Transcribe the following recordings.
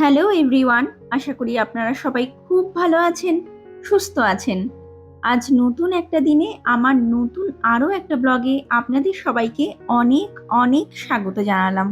Hello everyone, আশা করি আপনারা সবাই খুব ভালো আছেন, সুস্থ আছেন। আজ নতুন একটা দিনে আমার নতুন আরও একটা ব্লগে আপনাদের সবাইকে অনেক অনেক স্বাগত জানালাম।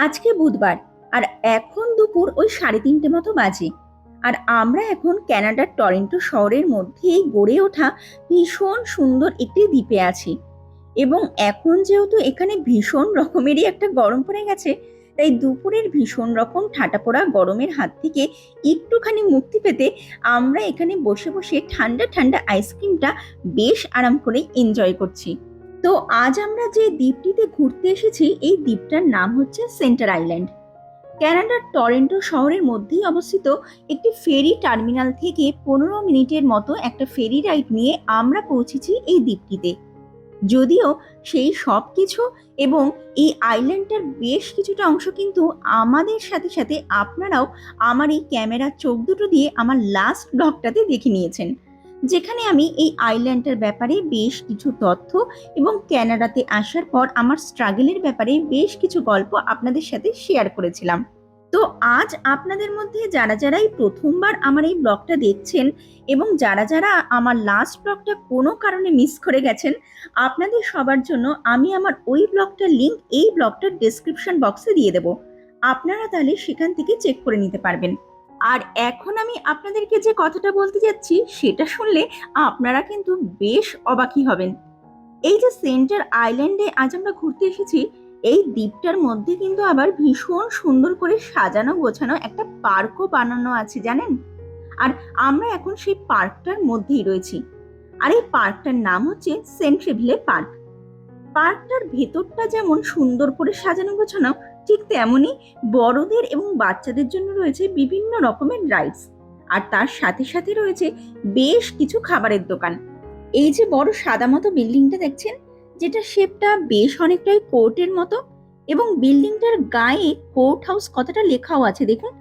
আজকে বুধবার, আর এখন দুপুর ওই 3:30 মতো বাজে। আর আমরা এখন কানাডার টরন্টো শহরের মধ্যেই গড়ে ওঠা ভীষণ সুন্দর একটি দ্বীপে আছি। এবং এখন যেহেতু এখানে ভীষণ রকমেরই একটা গরম পড়ে গেছে, তাই দুপুরের ভীষণ রকম ঠাটা পড়া গরমের হাত থেকে একটুখানি মুক্তি পেতে আমরা এখানে বসে বসে ঠান্ডা ঠান্ডা আইসক্রিমটা বেশ আরাম করে এনজয় করছি। তো আজ আমরা যে দ্বীপটিতে ঘুরতে এসেছি, এই দ্বীপটার নাম হচ্ছে সেন্টার আইল্যান্ড। কানাডার টরন্টো শহরের মধ্যেই অবস্থিত একটি ফেরি টার্মিনাল থেকে 15 মিনিটের মতো একটা ফেরি রাইড নিয়ে আমরা পৌঁছেছি এই দ্বীপটিতে। যদিও সেই সব কিছু এবং এই আইল্যান্ডটার বেশ কিছুটা অংশ কিন্তু আমাদের সাথে সাথে আপনারাও আমার এই ক্যামেরার চোখ দুটো দিয়ে আমার লাস্ট ব্লগটাতে দেখে নিয়েছেন, যেখানে আমি এই আইল্যান্ডটার ব্যাপারে বেশ কিছু তথ্য এবং কানাডাতে আসার পর আমার স্ট্রাগলের ব্যাপারে বেশ কিছু গল্প আপনাদের সাথে শেয়ার করেছিলাম। তো আজ আপনাদের মধ্যে যারা যারা এই প্রথমবার আমার এই ব্লগটা দেখছেন এবং যারা যারা আমার লাস্ট ব্লগটা কোনো কারণে মিস করে গেছেন, আপনাদের সবার জন্য আমি আমার ওই ব্লগটার লিংক এই ব্লগটার ডেসক্রিপশন বক্সে দিয়ে দেব। আপনারা তাহলে সেখান থেকে চেক করে নিতে পারবেন। আর এখন আমি আপনাদেরকে যে কথাটা বলতে যাচ্ছি সেটা শুনলে আপনারা কিন্তু বেশ অবাকই হবেন। এই যে সেন্টার আইল্যান্ডে আজ আমরা ঘুরতে এসেছি, এই দ্বীপটার মধ্যে কিন্তু আবার ভীষণ সুন্দর করে সাজানো গোছানো একটা পার্কও বানানো আছে, জানেন? আর আমরা এখন সেই পার্কটার মধ্যেই রয়েছি। আর এই পার্কটার নাম হচ্ছে সেন্ট্রিভিলে পার্ক। পার্কটার ভেতরটা যেমন সুন্দর করে সাজানো গোছানো, ঠিক তেমনই বড়দের এবং বাচ্চাদের জন্য রয়েছে বিভিন্ন রকমের রাইডস। আর তার সাথে সাথে রয়েছে বেশ কিছু খাবারের দোকান। এই যে বড় সাদা মতো বিল্ডিংটা দেখছেন, যেটা শেপটা বেশ অনেকটাই কোর্টের মতো, এবং বিল্ডিংটার গায়ে কোর্ট হাউস কথাটা লেখাও আছে দেখুন।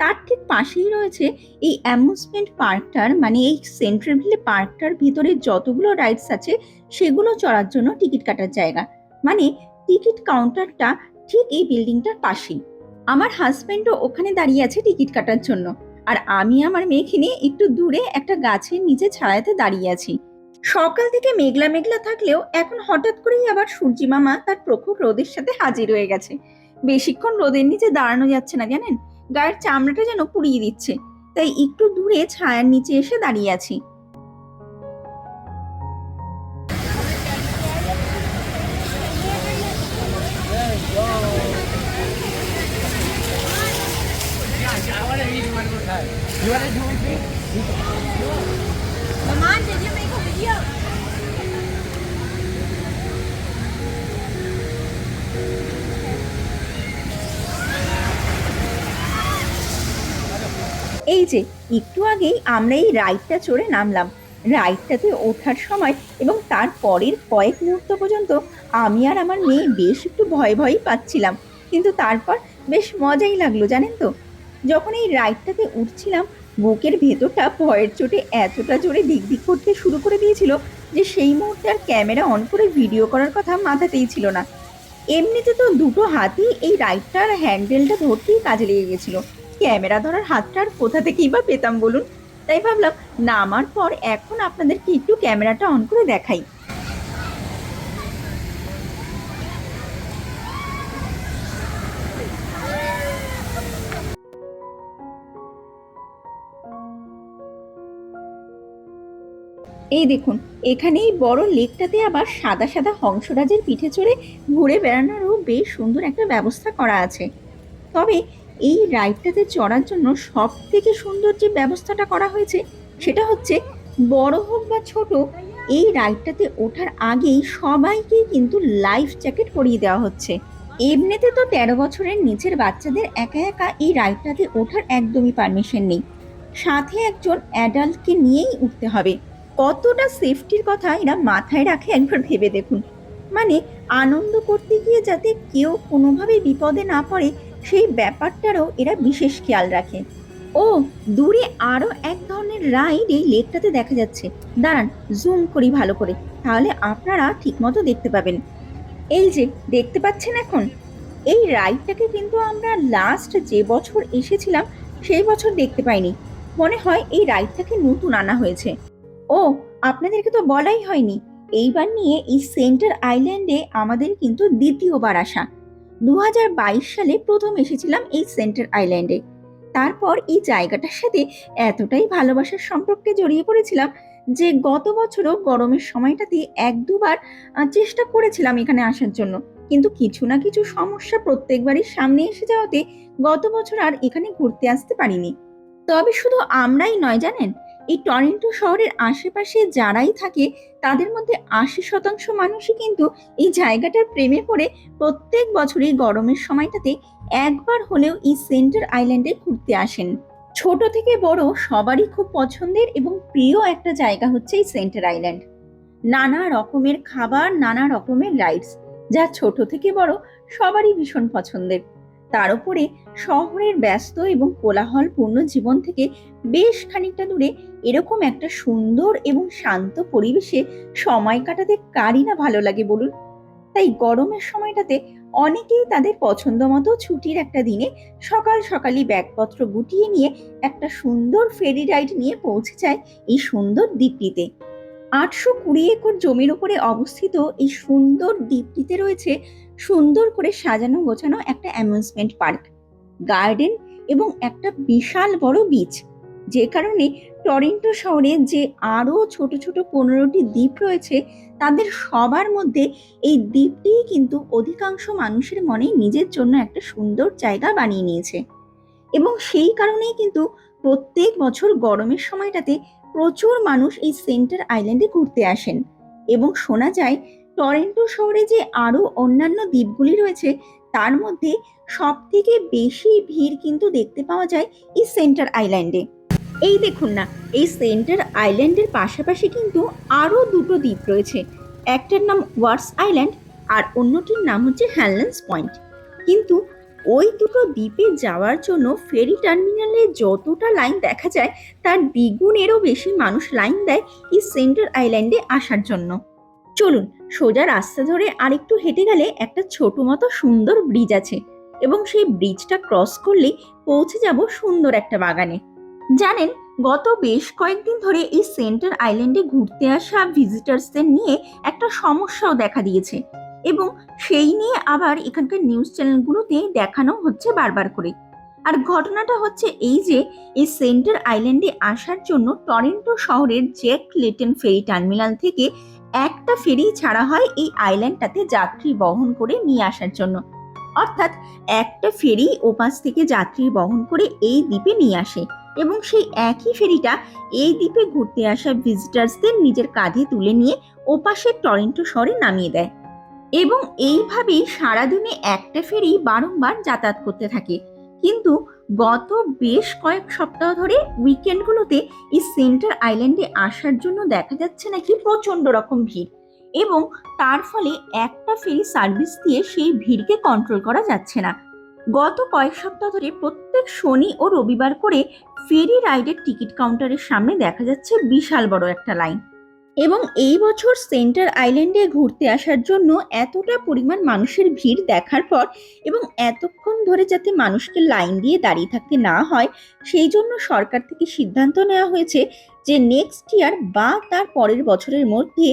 তার ঠিক পাশেই রয়েছে এই অ্যামিউজমেন্ট পার্কটার, মানে এই সেন্ট্রাল পার্কটার ভিতরে যতগুলো রাইডস আছে সেগুলো চড়ার জন্য টিকিট কাটার জায়গা, মানে টিকিট কাউন্টারটা ঠিক এই বিল্ডিংটার পাশেই। আমার হাজবেন্ডও ওখানে দাঁড়িয়ে আছে টিকিট কাটার জন্য, আর আমি আমার মেয়েকে নিয়ে একটু দূরে একটা গাছের নিচে ছায়াতে দাঁড়িয়ে আছি। সকাল থেকে মেঘলা মেঘলা থাকলেও এখন হঠাৎ করেই আবার সূর্যি মামা তার প্রখর রোদের সাথে হাজির হয়ে গেছে। বেশিক্ষণ রোদের নিচে দাঁড়ানো যাচ্ছে না, জানেন, গায়ের চামড়াটা যেন পুড়িয়ে দিচ্ছে। তাই একটু দূরে ছায়ার নিচে এসে দাঁড়িয়ে আছি। এই যে একটু আগেই আমরা এই রাইডটা চড়ে নামলাম। রাইডটাতে ওঠার সময় এবং তার পরের কয়েক মুহূর্ত পর্যন্ত আমি আর আমার মেয়ে বেশ একটু ভয় ভয়ই পাচ্ছিলাম, কিন্তু তারপর বেশ মজাই লাগলো, জানেন তো। যখন এই রাইডটাতে উঠছিলাম, বুকের ভেতরটা ভয়ের চোটে এতটা জোরে দিক দিক করতে শুরু করে দিয়েছিল যে সেই মুহূর্তে আর ক্যামেরা অন করে ভিডিও করার কথা মাথাতেই ছিল না। এমনিতে তো দুটো হাতই এই রাইডটার হ্যান্ডেলটা ধরতেই কাজে লেগে গেছিল, ক্যামেরা ধরার হাতটা আর কোথা থেকেই বা পেতাম বলুন। তাই ভাবলাম নামার পর এখন আপনাদেরকে একটু ক্যামেরাটা অন করে দেখাই। এই দেখুন, এখানে এই বড় লেকটাতে আবার সাদা সাদা হংসরাজের পিঠে চড়ে ঘুরে বেড়ানোরও বেশ সুন্দর একটা ব্যবস্থা করা আছে। তবে এই রাইডটাতে চড়ার জন্য সব থেকে সুন্দর যে ব্যবস্থাটা করা হয়েছে সেটা হচ্ছে, বড় হোক বা ছোট, এই রাইডটাতে ওঠার আগেই সবাইকেই কিন্তু লাইফ জ্যাকেট পরিয়ে দেওয়া হচ্ছে। এমনিতে তো 13 বছরের নিচের বাচ্চাদের একা একা এই রাইডটাতে ওঠার একদমই পারমিশন নেই, সাথে একজন অ্যাডাল্টকে নিয়েই উঠতে হবে। কতটা সেফটির কথা এরা মাথায় রাখে একবার ভেবে দেখুন। মানে আনন্দ করতে গিয়ে যাতে কেউ কোনোভাবে বিপদে না পড়ে সেই ব্যাপারটারও এরা বিশেষ খেয়াল রাখে। ও, দূরে আরো এক ধরনের রাইড এই লেকটাতে দেখা যাচ্ছে। দাঁড়ান, জুম করি ভালো করে, তাহলে আপনারা ঠিকমতো দেখতে পাবেন। এই যে দেখতে পাচ্ছেন এখন, এই রাইডটাকে কিন্তু আমরা লাস্ট যে বছর এসেছিলাম সেই বছর দেখতে পাইনি। মনে হয় এই রাইডটাকে নতুন আনা হয়েছে। ও, আপনাদেরকে তো বলাই হয়নি, এইবার নিয়ে এই সেন্টার আইল্যান্ডে আমাদের কিন্তু দ্বিতীয়বার আসা। 2022 সালে প্রথম এসেছিলাম এই সেন্টার আইল্যান্ডে। তারপর এই জায়গাটার সাথে এতটাই ভালোবাসার সম্পর্কে জড়িয়ে পড়েছিলাম যে গত বছরও গরমের সময়টাতে এক দুবার চেষ্টা করেছিলাম এখানে আসার জন্য, কিন্তু কিছু না কিছু সমস্যা প্রত্যেকবারই সামনে এসে যাওয়াতে গত বছর আর এখানে ঘুরতে আসতে পারিনি। তবে শুধু আমরাই নয় জানেন, এই টরন্টো শহরের আশেপাশে যারাই থাকে তাদের মধ্যে 80% মানুষই কিন্তু এই জায়গাটার প্রেমে পড়ে প্রত্যেক বছরই গরমের সময়টাতে একবার হলেও এই সেন্টার আইল্যান্ডে ঘুরতে আসেন। ছোট থেকে বড় সবারই খুব পছন্দের এবং প্রিয় একটা জায়গা হচ্ছে এই সেন্টার আইল্যান্ড। নানা রকমের খাবার, নানা রকমের রাইডস, যা ছোট থেকে বড় সবারই ভীষণ পছন্দের। তার উপরে শহরের ব্যস্ত এবং কোলাহলপূর্ণ জীবন থেকে বেশ খানিকটা দূরে এরকম একটা সুন্দর এবং শান্ত পরিবেশে সময় কাটাতে কারই না ভালো লাগে বলুন। তাই গরমের সময়টাতে অনেকেই তাদের পছন্দ মতো ছুটির একটা দিনে সকাল সকালই ব্যাগপত্র গুটিয়ে নিয়ে একটা সুন্দর ফেরি রাইড নিয়ে পৌঁছে যায় এই সুন্দর দ্বীপটিতে। 820 একর জমির উপরে অবস্থিত এই সুন্দর দ্বীপটিতে রয়েছে সুন্দর করে সাজানো গোছানো একটা অ্যামিউজমেন্ট পার্ক, গার্ডেন এবং একটা বিশাল বড় বিচ। যে কারণে টরন্টো শহরে যে আরো ছোট ছোট 15টি দ্বীপ রয়েছে তাদের সবার মধ্যে এই দ্বীপটিই কিন্তু অধিকাংশ মানুষের মনে নিজের জন্য একটা সুন্দর জায়গা বানিয়ে নিয়েছে। এবং সেই কারণেই কিন্তু প্রত্যেক বছর গরমের সময়টাতে প্রচুর মানুষ এই সেন্টার আইল্যান্ডে ঘুরতে আসেন। এবং শোনা যায় টরন্টো শহরে যে আরো অন্যান্য দ্বীপগুলি রয়েছে তার মধ্যে সব থেকে বেশি ভিড় কিন্তু দেখতে পাওয়া যায় এই সেন্টার আইল্যান্ডে। এই দেখুন না, এই সেন্টার আইল্যান্ডের পাশাপাশি কিন্তু আরো দুটো দ্বীপ রয়েছে। একটার নাম ওয়ার্স আইল্যান্ড আর অন্যটির নাম হচ্ছে হ্যানল্যান্ডস পয়েন্ট। কিন্তু ওই দুটো দ্বীপে যাওয়ার জন্য ফেরি টার্মিনালে যতটা লাইন দেখা যায় তার দ্বিগুণেরও বেশি মানুষ লাইন দেয় এই সেন্টার আইল্যান্ডে আসার জন্য। চলুন, সোজা রাস্তা ধরে আরেকটু হেঁটে গেলে একটা ছোট মতো সুন্দর ব্রিজ আছে এবং সেই ব্রিজটা ক্রস করলেই পৌঁছে যাব সুন্দর একটা বাগানে। জানেন, গত বেশ কয়েকদিন ধরে এই সেন্টার আইল্যান্ডে ঘুরতে আসা ভিজিটার্সদের নিয়ে একটা সমস্যাও দেখা দিয়েছে এবং সেই নিয়ে আবার এখানকার নিউজ চ্যানেলগুলোতে দেখানো হচ্ছে বারবার করে। আর ঘটনাটা হচ্ছে এই যে এই সেন্টার আইল্যান্ডে আসার জন্য টরন্টো শহরের জ্যাক লেটন ফেরি টার্মিনাল থেকে একটা ফেরি ছাড়া হয় এই আইল্যান্ডটাতে যাত্রী বহন করে নিয়ে আসার জন্য। অর্থাৎ একটা ফেরি ওপাশ থেকে যাত্রী বহন করে এই দ্বীপে নিয়ে আসে এবং সেই একই ফেরিটা এই দ্বীপে ঘুরতে আসা ভিজিটার্সদের নিজের কাঁধে তুলে নিয়ে ওপাশের টরন্টো শহরে নামিয়ে দেয়। এবং এইভাবেই সারাদিনে একটা ফেরি বারংবার যাতায়াত করতে থাকে। কিন্তু গত বেশ কয়েক সপ্তাহ ধরে উইকেন্ডগুলোতে এই সেন্টার আইল্যান্ডে আসার জন্য দেখা যাচ্ছে নাকি প্রচন্ড রকম ভিড়, এবং তার ফলে একটা ফেরি সার্ভিস দিয়ে সেই ভিড়কে কন্ট্রোল করা যাচ্ছে না। গত কয়েক সপ্তাহ ধরে প্রত্যেক শনি ও রবিবার করে ফেরি রাইডের টিকিট কাউন্টারের সামনে দেখা যাচ্ছে বিশাল বড় একটা লাইন। এবং এই বছর সেন্টার আইল্যান্ডে ঘুরতে আসার জন্য এতটা পরিমাণ মানুষের ভিড় দেখার পর এবং এতক্ষণ ধরে যাতে মানুষকে লাইন দিয়ে দাঁড়িয়ে থাকতে না হয় সেই জন্য সরকার থেকে সিদ্ধান্ত নেওয়া হয়েছে যে নেক্সট ইয়ার বা তার পরের বছরের মধ্যে,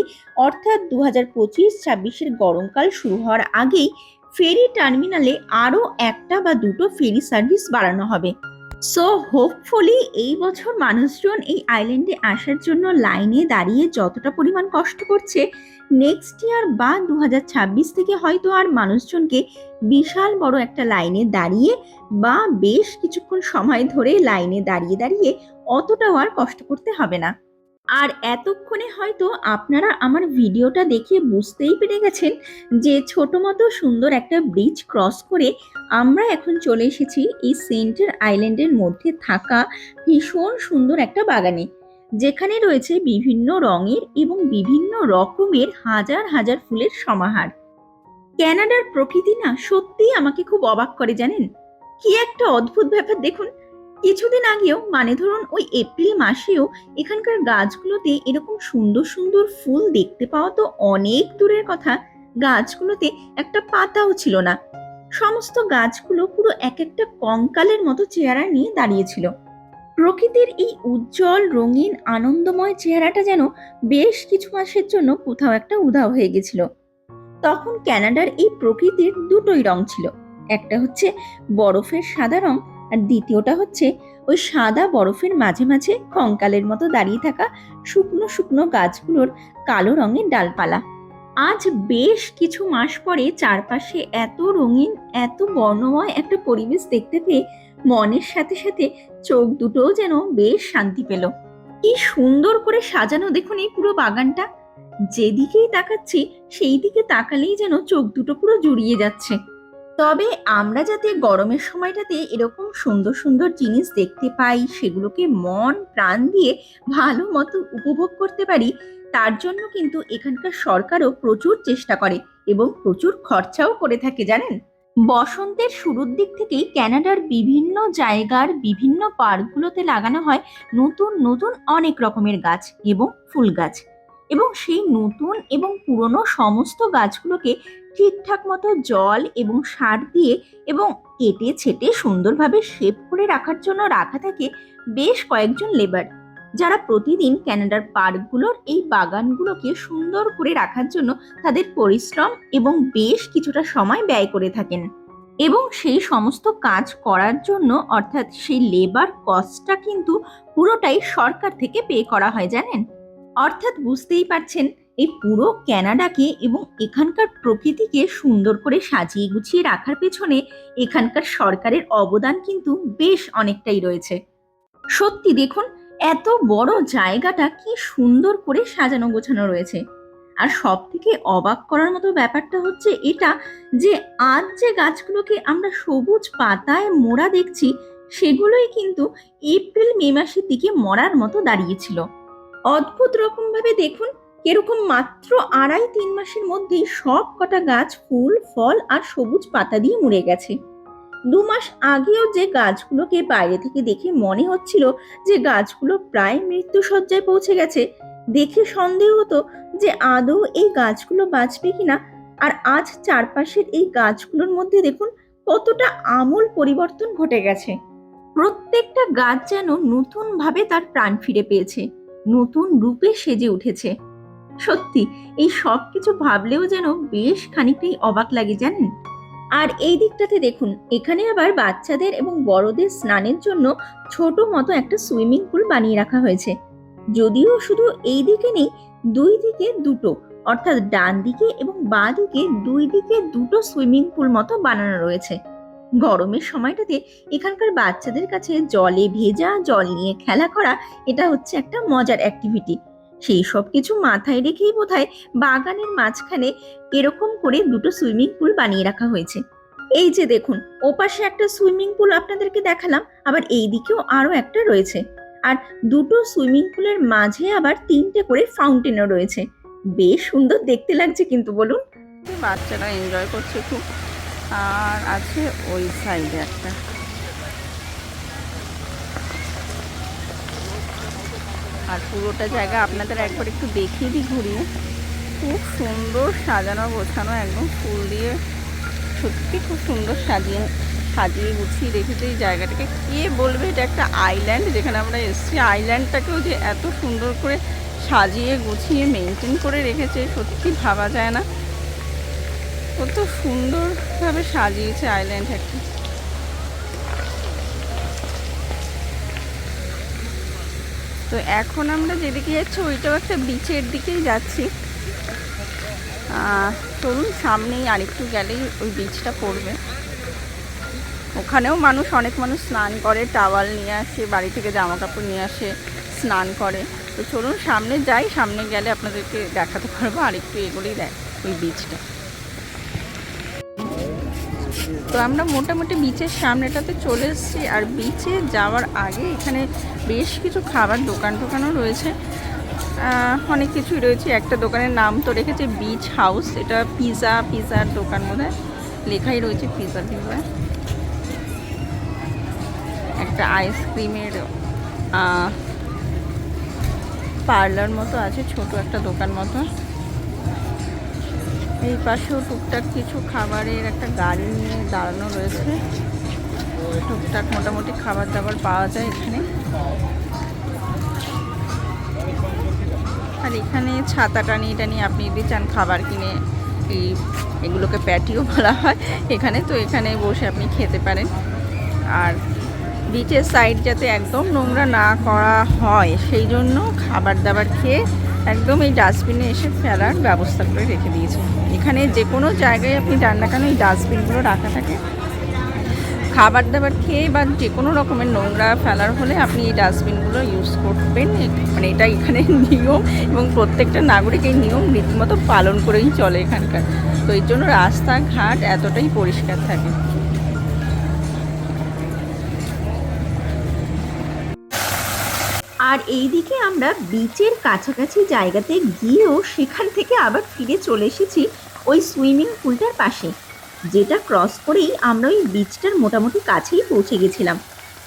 অর্থাৎ 2025-26-এর গরমকাল শুরু হওয়ার আগেই ফেরি টার্মিনালে আরও একটা বা দুটো ফেরি সার্ভিস বাড়ানো হবে। সো হোপফুলি এই বছর মানুষজন এই আইল্যান্ডে আসার জন্য লাইনে দাঁড়িয়ে যতটা পরিমাণ কষ্ট করছে, নেক্সট ইয়ার বা 2026 থেকে হয়তো আর মানুষজনকে বিশাল বড় একটা লাইনে দাঁড়িয়ে বা বেশ কিছুক্ষণ সময় ধরে লাইনে দাঁড়িয়ে দাঁড়িয়ে অতটাও আর কষ্ট করতে হবে না। আর এতক্ষণে হয়তো আপনারা আমার ভিডিওটা দেখে বুঝতেই পেরে গেছেন যে ছোট মতো সুন্দর একটা ব্রিজ ক্রস করে আমরা এখন চলে এসেছি এই সেন্টার আইল্যান্ডের মধ্যে থাকা ভীষণ সুন্দর একটা বাগানে, যেখানে রয়েছে বিভিন্ন রঙের এবং বিভিন্ন রকমের হাজার হাজার ফুলের সমাহার। কানাডার প্রকৃতি না সত্যিই আমাকে খুব অবাক করে জানেন। কি একটা অদ্ভুত ব্যাপার দেখুন। কিছুদিন আগেও মানে ধরুন ওই এপ্রিল মাসেও এখানকার গাছগুলোতে এরকম সুন্দর সুন্দর ফুল দেখতে পাওয়া তো অনেক দূরের কথা। গাছগুলোতে একটা পাতাও ছিল না। সমস্ত গাছগুলো পুরো এক একটা কঙ্কালের মতো চেহারা নিয়ে দাঁড়িয়েছিল। প্রকৃতির এই উজ্জ্বল রঙিন আনন্দময় চেহারাটা যেন বেশ কিছু মাসের জন্য কোথাও একটা উধাও হয়ে গেছিল। তখন কানাডার এই প্রকৃতির দুটোই রং ছিল। একটা হচ্ছে বরফের সাদা রং, আর দ্বিতীয়টা হচ্ছে ওই সাদা বরফের মাঝে মাঝে কঙ্কালের মতো দাঁড়িয়ে থাকা শুকনো শুকনো গাছগুলোর কালো রঙের ডালপালা। আজ বেশ কিছু মাস পরে চারপাশে এত রঙিন, এত বর্ণময় একটা পরিবেশ দেখতে পেয়ে মনের সাথে সাথে চোখ দুটোও যেন বেশ শান্তি পেল। কি সুন্দর করে সাজানো দেখুন এই পুরো বাগানটা। যেদিকেই তাকাচ্ছি সেই দিকে তাকালেই যেন চোখ দুটো পুরো জুড়িয়ে যাচ্ছে। তবে আমরা যাতে গরমের সময়টাতে এরকম সুন্দর সুন্দর জিনিস দেখতে পাই, সেগুলোকে মন প্রাণ দিয়ে ভালো মতো উপভোগ করতে পারি, তার জন্য কিন্তু এখানকার সরকারও প্রচুর চেষ্টা করে এবং প্রচুর খরচাও করে থাকে জানেন। বসন্তের শুরুর দিক থেকেই কানাডার বিভিন্ন জায়গার বিভিন্ন পার্কগুলোতে লাগানো হয় নতুন নতুন অনেক রকমের গাছ এবং ফুল গাছ। এবং সেই নতুন এবং পুরনো সমস্ত গাছগুলোকে ঠিকঠাক মতো জল এবং সার দিয়ে এবং কেটে ছেটে সুন্দরভাবে শেপ করে রাখার জন্য রাখা থাকে বেশ কয়েকজন লেবার, যারা প্রতিদিন কানাডার পার্কগুলোর এই বাগানগুলোকে সুন্দর করে রাখার জন্য তাদের পরিশ্রম এবং বেশ কিছুটা সময় ব্যয় করে থাকেন। এবং সেই সমস্ত কাজ করার জন্য অর্থাৎ সেই লেবার কস্টটা কিন্তু পুরোটাই সরকার থেকে পে করা হয় জানেন। অর্থাৎ বুঝতেই পারছেন, এই পুরো কানাডাকে এবং এখানকার প্রকৃতিকে সুন্দর করে সাজিয়ে গুছিয়ে রাখার পেছনে এখানকার সরকারের অবদান কিন্তু বেশ অনেকটাই রয়েছে। সত্যি দেখুন, এত বড় জায়গাটা কি সুন্দর করে সাজানো গোছানো রয়েছে। আর সব থেকে অবাক করার মতো ব্যাপারটা হচ্ছে এটা, যে আজ যে গাছগুলোকে আমরা সবুজ পাতায় মোড়া দেখছি, সেগুলোই কিন্তু এপ্রিল মে মাসের দিকে মরার মতো দাঁড়িয়েছিল। অদ্ভুত রকম ভাবে দেখুন, এরকম মাত্র 2.5-3 মাসের মধ্যেই সব কটা গাছ ফুল ফল আর সবুজ পাতা দিয়ে মুড়ে গেছে। 2 মাস আগেও যে গাছগুলোকে বাইরে থেকে দেখে মনে হচ্ছিল যে গাছগুলো প্রায় মৃত্যু শয্যায় পৌঁছে গেছে, দেখে সন্দেহ হতো যে আদৌ এই গাছগুলো বাঁচবে কিনা। আর আজ চারপাশের এই গাছগুলোর মধ্যে দেখুন কতটা আমূল পরিবর্তন ঘটে গেছে। প্রত্যেকটা গাছ যেন নতুন ভাবে তার প্রাণ ফিরে পেয়েছে, নতুন রূপে সেজে উঠেছে। সত্যি এই সব কিছু ভাবলেও যেন বেশ খানিকটাই অবাক লাগে জানেন। আর এই দিকটাতে দেখুন, এখানে আবার বাচ্চাদের এবং বড়দের স্নানের জন্য ছোট মতো একটা সুইমিং পুল বানিয়ে রাখা হয়েছে। যদিও শুধু এই দিকে নেই, দুই দিকে দুটো, অর্থাৎ ডান দিকে এবং বাঁ দিকে দুই দিকে দুটো সুইমিং পুল মতো বানানো রয়েছে। গরমের সময়টাতে এখানকার বাচ্চাদের কাছে জলে ভেজা জল নিয়ে খেলা করা এটা হচ্ছে একটা মজার অ্যাক্টিভিটি। সেই সব কিছু মাথায় রেখেই বোধহয় বাগানের মাঝখানে এরকম করে দুটো সুইমিং পুল বানিয়ে রাখা হয়েছে। এই যে দেখুন, ওপাশে একটা সুইমিং পুল আপনাদেরকে দেখালাম, আবার এই দিকেও আরো একটা রয়েছে। আর দুটো সুইমিং পুলের মাঝে আবার 3টে করে ফাউন্টেনও রয়েছে। বেশ সুন্দর দেখতে লাগছে কিন্তু বলুন। বাচ্চারা এনজয় করছে খুব। আর আছে ওই সাইডে একটা, আর পুরোটা জায়গা আপনাদের একবার একটু দেখিয়ে দিই ঘুরিয়ে। খুব সুন্দর সাজানো গোছানো, একদম ফুল দিয়ে সত্যি খুব সুন্দর সাজিয়ে গুছিয়ে রেখেছে এই জায়গাটাকে। কে বলবে এটা একটা আইল্যান্ড, যেখানে আমরা এসেছি আইল্যান্ডটাকেও যে এত সুন্দর করে সাজিয়ে গুছিয়ে মেনটেন করে রেখেছে, সত্যি ভাবা যায় না। কত সুন্দরভাবে সাজিয়েছে আইল্যান্ডটাকে। তো এখন আমরা যেদিকে যাচ্ছি ওইটাও একটা বিচের দিকেই যাচ্ছি। চলুন, সামনেই আরেকটু গেলেই ওই বিচটা পড়বে। ওখানেও অনেক মানুষ স্নান করে, টাওয়াল নিয়ে আসে, বাড়ি থেকে জামা কাপড় নিয়ে আসে, স্নান করে। তো চলুন সামনে যাই, সামনে গেলে আপনাদেরকে দেখাতে পারবো। আরেকটু এগুলোই দেখ ওই বিচটা। তো আমরা মোটামুটি বিচের সামনেটাতে চলে এসেছি। আর বিচে যাওয়ার আগে এখানে বেশ কিছু খাবার দোকানও রয়েছে। অনেক কিছুই রয়েছে। একটা দোকানের নাম তো রেখেছে বিচ হাউস, এটা পিজার দোকান বোধহয়, লেখাই রয়েছে পিজা। একটা আইসক্রিমের পার্লার মতো আছে, ছোট একটা দোকান মতো। এই পাশেও টুকটাক কিছু খাবারের একটা গাড়ি নিয়ে দাঁড়ানো রয়েছে। টুকটাক মোটামুটি খাবার দাবার পাওয়া যায় এখানে। আর এখানে ছাতা টানি আপনি যদি চান খাবার কিনে, এগুলোকে প্যাটিও বলা হয় এখানে, তো এখানে বসে আপনি খেতে পারেন। আর বিচের সাইড যাতে একদম নোংরা না করা হয় সেই জন্য খাবার দাবার খেয়ে একদম এই ডাস্টবিনে এসে ফেলার ব্যবস্থা করে রেখে দিয়েছে। এখানে যে কোনো জায়গায় আপনি যান না কেন এই ডাস্টবিনগুলো রাখা থাকে। খাবার দাবার খেয়ে বা যে কোনো রকমের নোংরা ফেলার হলে আপনি এই ডাস্টবিনগুলো ইউজ করবেন, মানে এটা এখানে নিয়ম, এবং প্রত্যেকটা নাগরিক এই নিয়ম রীতিমতো পালন করেই চলে এখানকার। তো এই জন্য রাস্তাঘাট এতটাই পরিষ্কার থাকে। আর এইদিকে আমরা বিচের কাছাকাছি জায়গাতে গিয়েও সেখান থেকে আবার ফিরে চলে এসেছি ওই সুইমিং পুলটার পাশে, যেটা ক্রস করেই আমরা ওই বিচটার মোটামুটি কাছেই পৌঁছে গেছিলাম।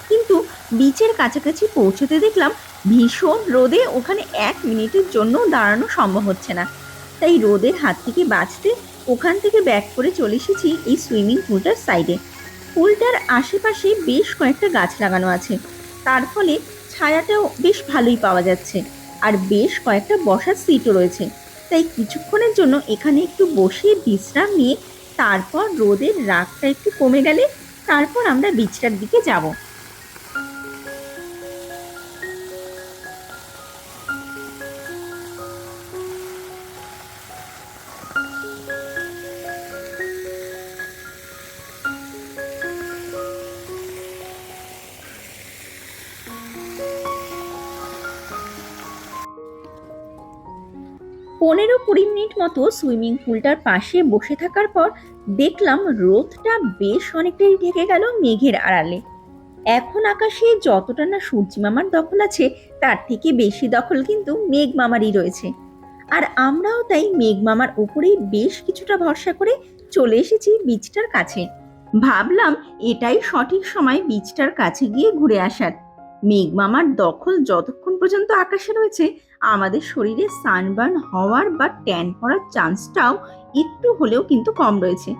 কিন্তু বিচের কাছাকাছি পৌঁছতে দেখলাম ভীষণ রোদে ওখানে 1 মিনিটের জন্য দাঁড়ানো সম্ভব হচ্ছে না। তাই রোদের হাত থেকে বাঁচতে ওখান থেকে ব্যাক করে চলে এসেছি এই সুইমিং পুলটার সাইডে। পুলটার আশেপাশে বেশ কয়েকটা গাছ লাগানো আছে, তার ফলে ছায়াটাও বেশ ভালোই পাওয়া যাচ্ছে। আর বেশ কয়েকটা বসার সিটও রয়েছে, তাই কিছুক্ষণের জন্য এখানে একটু বসে বিশ্রাম নিয়ে তারপর রোদের রাগটা একটু কমে গেলে তারপর আমরা বিচটার দিকে যাব। পনেরো 20 মিনিট মতো সুইমিং পুলটার পাশে বসে থাকার পর দেখলাম রোদটা বেশ অনেকটাই ঢেকে গেল মেঘের আড়ালে। এখন আকাশে যতটা না সূর্যি মামার দখল আছে তার থেকে বেশি দখল কিন্তু মেঘ মামারই রয়েছে। আর আমরাও তাই মেঘ মামার উপরেই বেশ কিছুটা ভরসা করে চলে এসেছি বিচটার কাছে। ভাবলাম এটাই সঠিক সময় বিচটার কাছে গিয়ে ঘুরে আসার। মেঘ মামার দখল যতক্ষণ পর্যন্ত আকাশে রয়েছে আমাদের শরীরে সানবার্ন হওয়ার বা ট্যান পড়ার চান্সটাও একটু হলেও কিন্তু কম রয়েছে।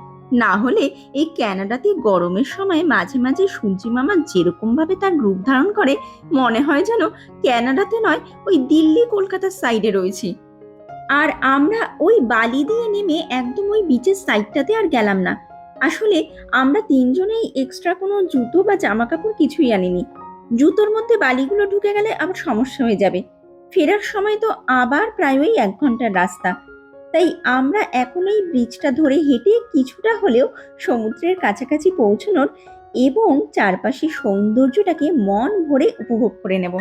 না হলে এই ক্যানাডাতে গরমের সময় মাঝে মাঝে সূর্যি মামা যেরকম ভাবে তার রূপ ধারণ করে মনে হয় যেন ক্যানাডাতে নয় ওই দিল্লি কলকাতার সাইডে রয়েছে। আর আমরা ওই বালি দিয়ে নেমে একদম ওই বিচের সাইডটাতে আর গেলাম না। আসলে আমরা তিনজনেই এক্সট্রা কোনো জুতো বা জামা কাপড় কিছুই আনিনি। জুতোর মধ্যে বালিগুলো ঢুকে গেলে আবার সমস্যা হয়ে যাবে। ফেরার সময় তো আবার প্রায় ওই 1 ঘন্টার রাস্তা। তাই আমরা এখন এই ব্রিজটা ধরে হেঁটে কিছুটা হলেও সমুদ্রের কাছাকাছি পৌঁছানোর এবং চারপাশের সৌন্দর্যটাকে মন ভরে উপভোগ করে নেব।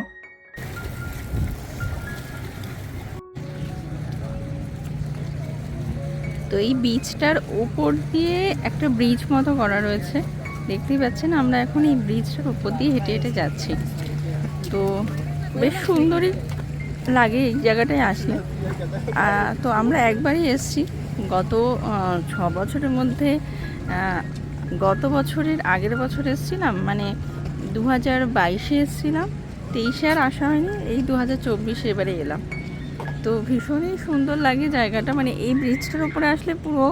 তো এই বিচটার ওপর দিয়ে একটা ব্রিজ মতো করা রয়েছে, দেখতেই পাচ্ছেন। আমরা এখন এই ব্রিজটার ওপর দিয়ে হেঁটে হেঁটে যাচ্ছি। তো বেশ সুন্দরই লাগে এই জায়গাটায় আসলে। তো আমরা একবারই এসেছি গত 6 বছরের মধ্যে। গত বছরের আগের বছর এসেছিলাম, মানে 2022-এ এসেছিলাম, 23-এ আর আসা হয়নি, এই 2024-এ এবারে এলাম। তো ভীষণই সুন্দর লাগে জায়গাটা, মানে এই ব্রিজটার উপরে আসলে পুরো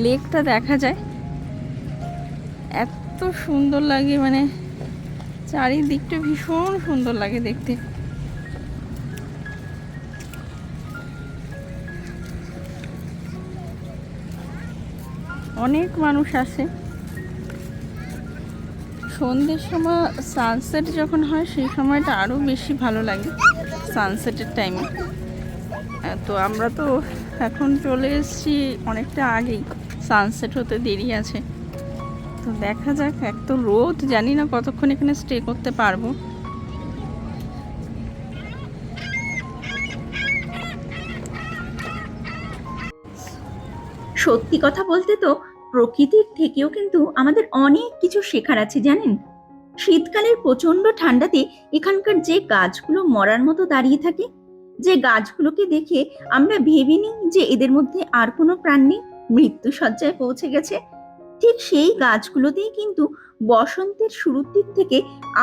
লেকটা দেখা যায়, এত সুন্দর লাগে, মানে চারিদিকটা ভীষণ সুন্দর লাগে দেখতে। অনেক মানুষ আসে। সন্ধ্যের সময় সানসেট যখন হয় সেই সময়টা আরও বেশি ভালো লাগে, সানসেটের টাইমে। তো আমরা তো এখন চলে এসেছি অনেকটা আগেই, সানসেট হতে দেরি আছে। তো দেখা যাক, এক তো রোদ, জানি না কতক্ষণ এখানে স্টে করতে পারবো। সত্যি কথা বলতে তো প্রকৃতির থেকেও কিন্তু আমাদের অনেক কিছু শেখার আছে জানেন। শীতকালের প্রচন্ড ঠান্ডাতে এখানকার যে গাছগুলো মরার মতো দাঁড়িয়ে থাকে, যে গাছগুলোকে দেখে আমরা ভেবে নিই যে এদের মধ্যে আর কোনো প্রাণ নেই, মৃত্যু শয্যায় পৌঁছে গেছে, ঠিক সেই গাছগুলোতেই কিন্তু বসন্তের শুরুর দিক থেকে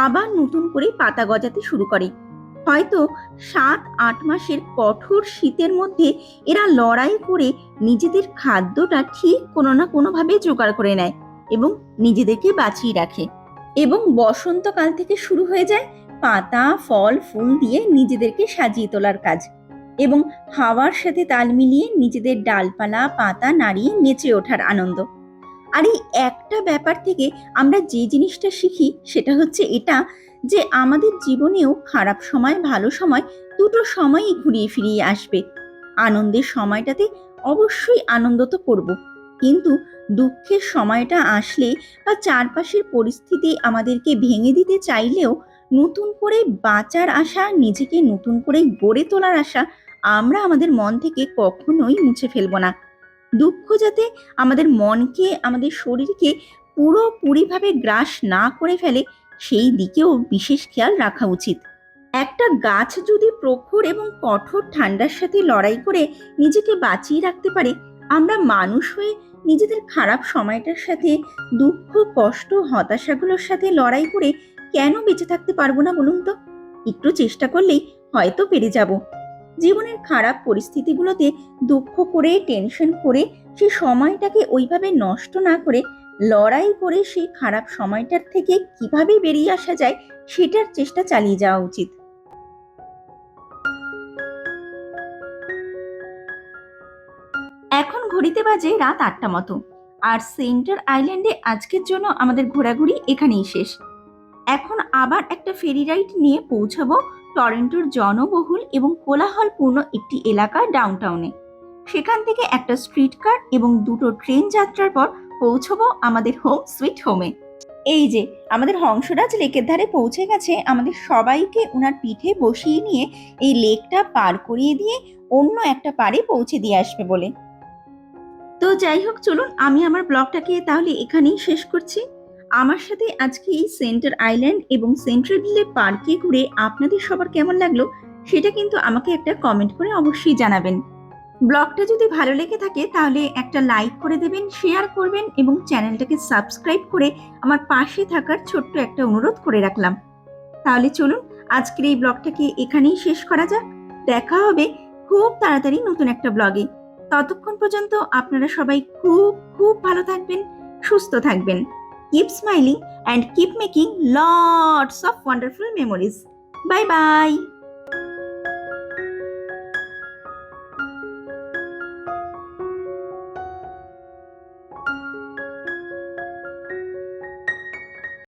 আবার নতুন করে পাতা গজাতে শুরু করে। হয়তো 7-8 মাসের কঠোর শীতের মধ্যে এরা লড়াই করে নিজেদের খাদ্যটা ঠিক কোনো না কোনোভাবে জোগাড় করে নেয় এবং নিজেদেরকে বাঁচিয়ে রাখে। এবং বসন্তকাল থেকে শুরু হয়ে যায় পাতা, ফল, ফুল দিয়ে নিজেদেরকে সাজিয়ে তোলার কাজ এবং হাওয়ার সাথে তাল মিলিয়ে নিজেদের ডালপালা, পাতা নাড়িয়ে নেচে ওঠার আনন্দ। আর এই একটা ব্যাপার থেকে আমরা যে জিনিসটা শিখি সেটা হচ্ছে এটা, যে আমাদের জীবনেও খারাপ সময়, ভালো সময় দুটো সময়ই ঘুরিয়ে ফিরিয়ে আসবে। আনন্দের সময়টাতে অবশ্যই আনন্দ তো করব, কিন্তু দুঃখের সময়টা আসলে বা চারপাশের পরিস্থিতি আমাদেরকে ভেঙে দিতে চাইলেও নতুন করে বাঁচার আশা, নিজেকে নতুন করে গড়ে তোলার আশা আমরা আমাদের মন থেকে কখনোই মুছে ফেলবো না। দুঃখ যাতে আমাদের মনকে, আমাদের শরীরকে পুরোপুরিভাবে গ্রাস না করে ফেলে, সেই দিকেও বিশেষ খেয়াল রাখা উচিত। একটা গাছ যদি প্রখর এবং কঠোর ঠান্ডার সাথে লড়াই করে নিজেকে বাঁচিয়ে রাখতে পারে, আমরা মানুষ হয়ে নিজেদের খারাপ সময়টার সাথে, দুঃখ, কষ্ট, হতাশাগুলোর সাথে লড়াই করে কেন বেঁচে থাকতে পারবো না বলুন তো? একটু চেষ্টা করলেই হয়তো পেরে যাব। জীবনের খারাপ পরিস্থিতিগুলোতে দুঃখ করে, টেনশন করে সেই সময়টাকে ওইভাবে নষ্ট না করে লড়াই করে সেই খারাপ সময়টার থেকে কিভাবে বেরিয়ে আসা যায় সেটার চেষ্টা চালিয়ে যাওয়া উচিত। এখন ঘড়িতে বাজে রাত 8টা মতো, আর সেন্টার আইল্যান্ডে আজকের জন্য আমাদের ঘোরাঘুরি এখানেই শেষ। এখন আবার একটা ফেরি রাইড নিয়ে পৌঁছাবো টরন্টোর জনবহুল এবং কোলাহলপূর্ণ একটি এলাকা ডাউনটাউনে। সেখান থেকে একটা স্ট্রিট কার এবং দুটো ট্রেন যাত্রার পর পৌঁছবো আমাদের হোম সুইট হোমে। এই যে আমাদের হংসরাজ লেকের ধারে পৌঁছে গেছে, আমাদের সবাইকে ওনার পিঠে বসিয়ে নিয়ে এই লেকটা পার করিয়ে দিয়ে অন্য একটা পাড়ে পৌঁছে দিয়ে আসবে বলে। তো যাই হোক, চলুন আমি আমার ব্লগটাকে তাহলে এখানেই শেষ করছি। আমার সাথে আজকে এই সেন্টার আইল্যান্ড এবং সেন্ট্রাল ভিলে পার্কে ঘুরে আপনাদের সবার কেমন লাগলো সেটা কিন্তু আমাকে একটা কমেন্ট করে অবশ্যই জানাবেন। ব্লগটা যদি ভালো লেগে থাকে তাহলে একটা লাইক করে দেবেন, শেয়ার করবেন এবং চ্যানেলটাকে সাবস্ক্রাইব করে আমার পাশে থাকার ছোট্ট একটা অনুরোধ করে রাখলাম। তাহলে চলুন আজকের এই ব্লগটাকে এখানেই শেষ করা যাক। দেখা হবে খুব তাড়াতাড়ি নতুন একটা ব্লগে। ততক্ষণ পর্যন্ত আপনারা সবাই খুব খুব ভালো থাকবেন, সুস্থ থাকবেন। Keep smiling and keep making lots of wonderful memories. Bye bye.